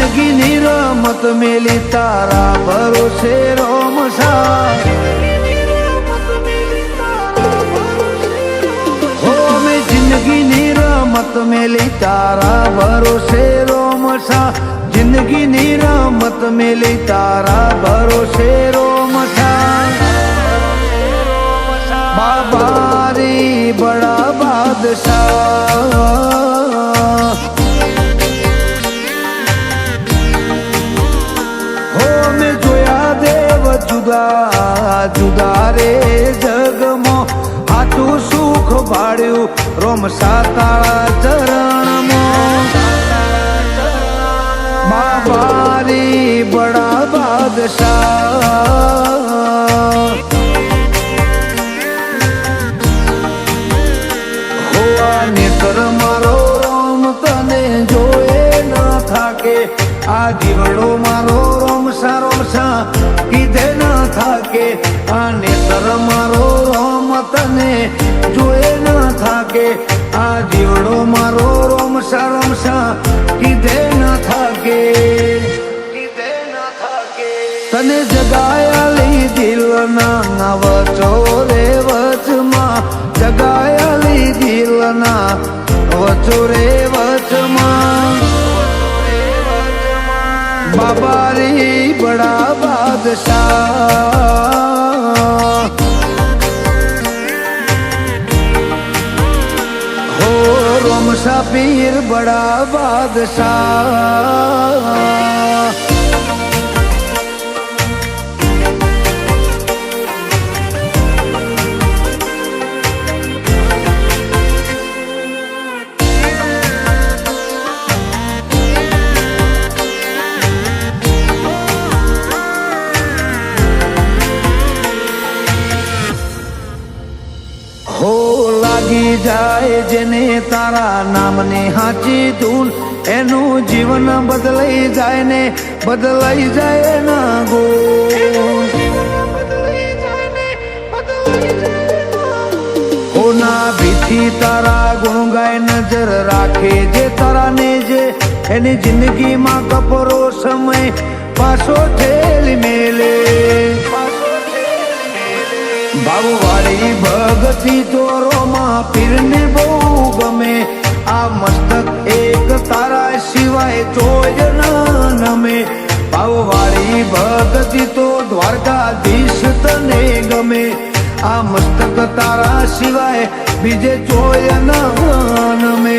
જિંદગીની રમત મેલી તારા ભરોસે રોમસા હો મેં જિંદગીની રમત મેલી તારા ભરોસે રોમસા જિંદગીની રમત મેલી તારા ભરોસે રોમસા બાબારી બડા બાદશાહ જુદા જુદા રે જગમાં હાથું સુખ ભાડ્યું રોમસા તારા ચરણમાં બાબારી બડા બાદશાહ હોવા નેત્ર મારો રોમ તને જોએ ન થાકે આ જીવડો મારો રોમસા રોમસા કીધે ન થાકે આ નેત્ર મારો રોમ તને જોયે ન થાકે આ જીવડો મારો રોમસા રોમસા કીધે ન થાકે તને જગાયાલી દિલના વચો રે વચમાં જગાયાલી દિલના વચો રે વચમાં બાબારી બડા બાદશાહ હો રોમસા પીર બડા બાદશાહ હો લાગી જાય જેને તારા નામને હાચી ધૂન એનું જીવન બદલાઈ જાય ને બદલાઈ જાય ના ગો હોના ભીથી તારા ગુણ ગાય નજર રાખે જે તારા ને જે એની જિંદગીમાં કપરો સમય પાછો ઠેલી મેલે ભાવવાળી ભગતી ચોરોમાં પીરને બહુ ગમે આ મસ્તક એક તારા સિવાય ચોય ન નમે ભાવવાળી ભગતી તો દ્વારકાધીશ તને ગમે આ મસ્તક તારા સિવાય બીજે ચોય ન નમે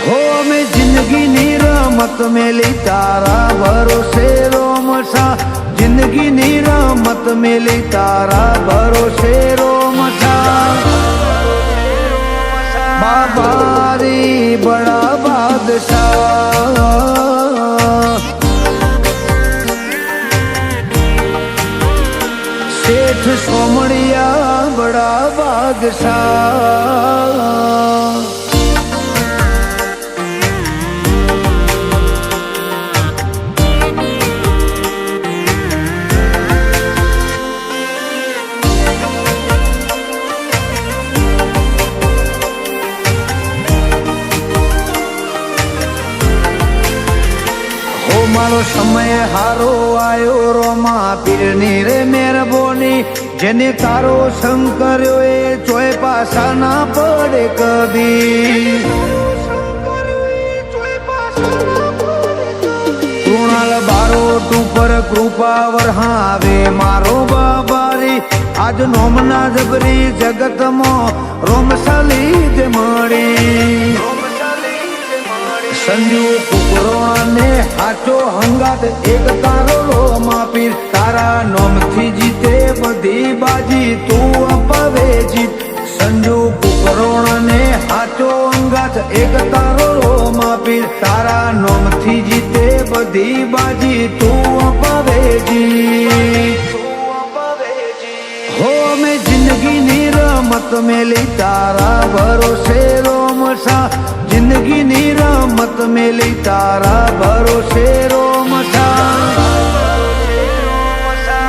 હો મેં જિંદગીની રમત મેલી તારા ભરોસે રોમસા જિંદગીની રમત મેલી તારા ભરોસે રોમસા બાબારી બડા બાદશાહ શેઠ સોમણિયા બડા બાદશાહ મારો સમય હારો આયો રોમા પીરની રે મેરબોની જેને તારો શંકર્યો એ ચોય પાસા ના પડે કદી કૃણાલ બારોટ ઉપર કૃપા વરહાવે મારો બાબારી આજ નોમના જબરી જગતમાં રોમસાલી જ મળી સંજુ કુકરો અને હાચો હંગાત એક તારો રોમા પીર તારા નોમથી જીતે બધી બાજી તું અપાવે જીત સંજુ કુકરો અને હાચો હંગાત એક તારો રોમા પીર તારા નોમથી જીતે બધી બાજી તું અપાવે જીત હો મેં જિંદગીની રમત મેલી તારા ભરોસે રોમસા જિંદગીની રમત મેલી તારા ભરોસે રોમસા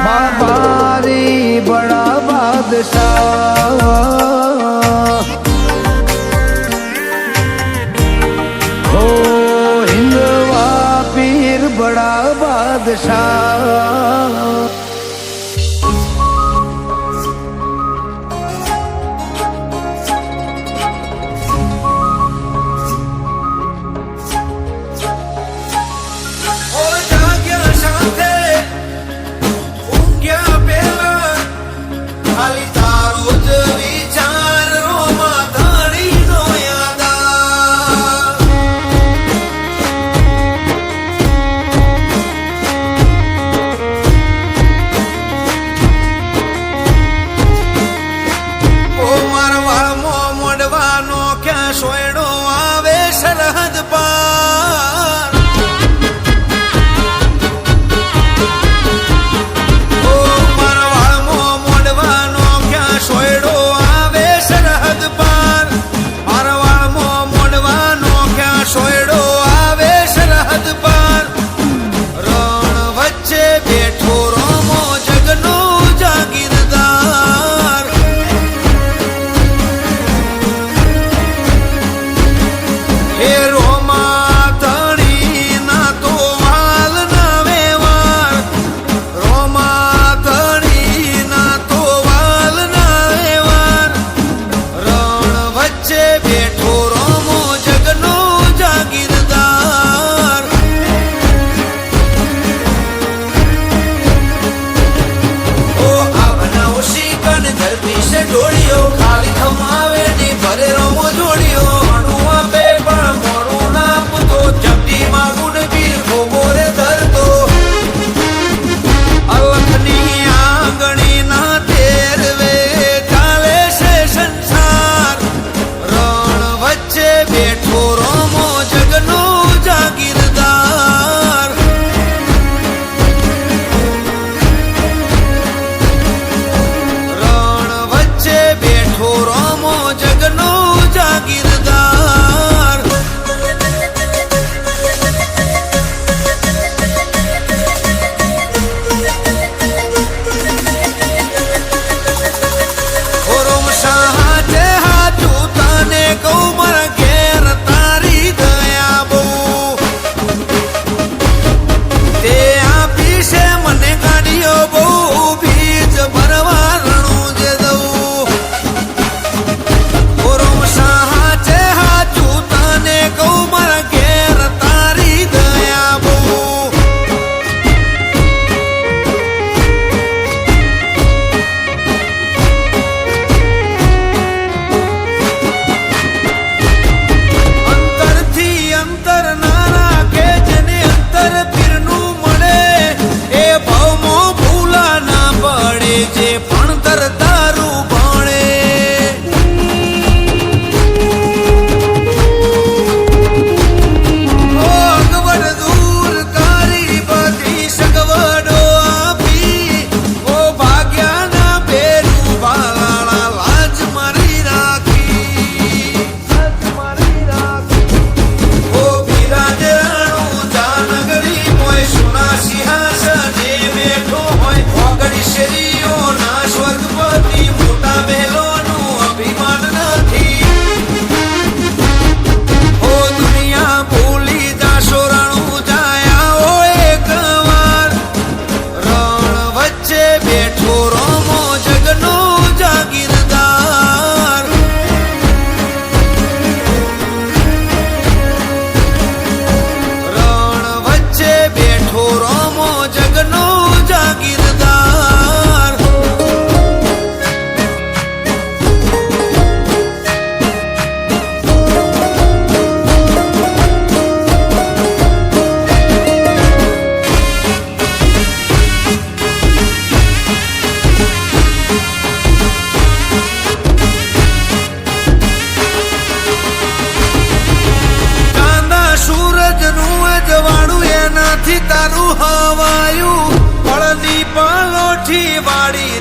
બાબારી બડા બાદશાહ હો હિન્દ बड़ा बादशाह। સોયડો આવે સરહદ પાર, ઓ મારવાડમાં મોડવાનો ક્યાં સોયડો આવે સરહદ પાર, મારવાડમાં મોડવાનો ક્યાં સોયડો આવે સરહદ પાર, રણ વચ્ચે બેઠો રોમો જગનો જાગીરદાર, હે રોમા ધણી ના તો વાલ ના વેવાર, રોમા ધણી ના તો વાલ ના વેવાર, રણ વચ્ચે બેઠો રોમો જગનો જાગીરદાર, ઓ આ બનાવો શીકન ધરતી સે ઢોળિયો, ખાલી થમાવે ની ભરે રોમો જોડિયો, બેઠો રોમો જગનો જાગીરદાર, રણ વચ્ચે બેઠો રોમો જગનો જાગીરદાર, ઓ રોમ સાહે હાચું તને કહું મારા ઘેર તારી દયા બહુ, તે આપી છે મને ગાડીઓ બહુ, બીજ ભરવા રણું જે દઉં, ઓરમ સાચે હાચું તને કહું મારા ઘેર તારી દયા બહુ, અંતરથી અંતર ના રાખે જેને અંતર પીરનું મળે, એ ભાવમાં ભૂલા ના પડે જે ભણતર તારું ભણે, ઓ અગવડ દૂર કરી બધી સગવડો આપી, ઓ ભાગ્યાના બેરું ભાલાળા લાજ મારી રાખી, ઓ બિરાજરાનું જાનગરી મોય સોના સિંહાસને બેઠો હોય, ઓગણી શેરીઓના સ્વર્ગપતિ મોટા બહેલોનું અભિમાન નથી, ઓ દુનિયા ભૂલી જાશો રણું જાયા ઓ એક વાર, રણ વચ્ચે બેઠો રોમો જગનો જાગીરદાર, રણ વચ્ચે બેઠો રોમો જગનો જાગીરદાર, કાંદા સૂરજનું અજવાળું એનાથી તારું હવાયું, પળની પલોઠી વાળી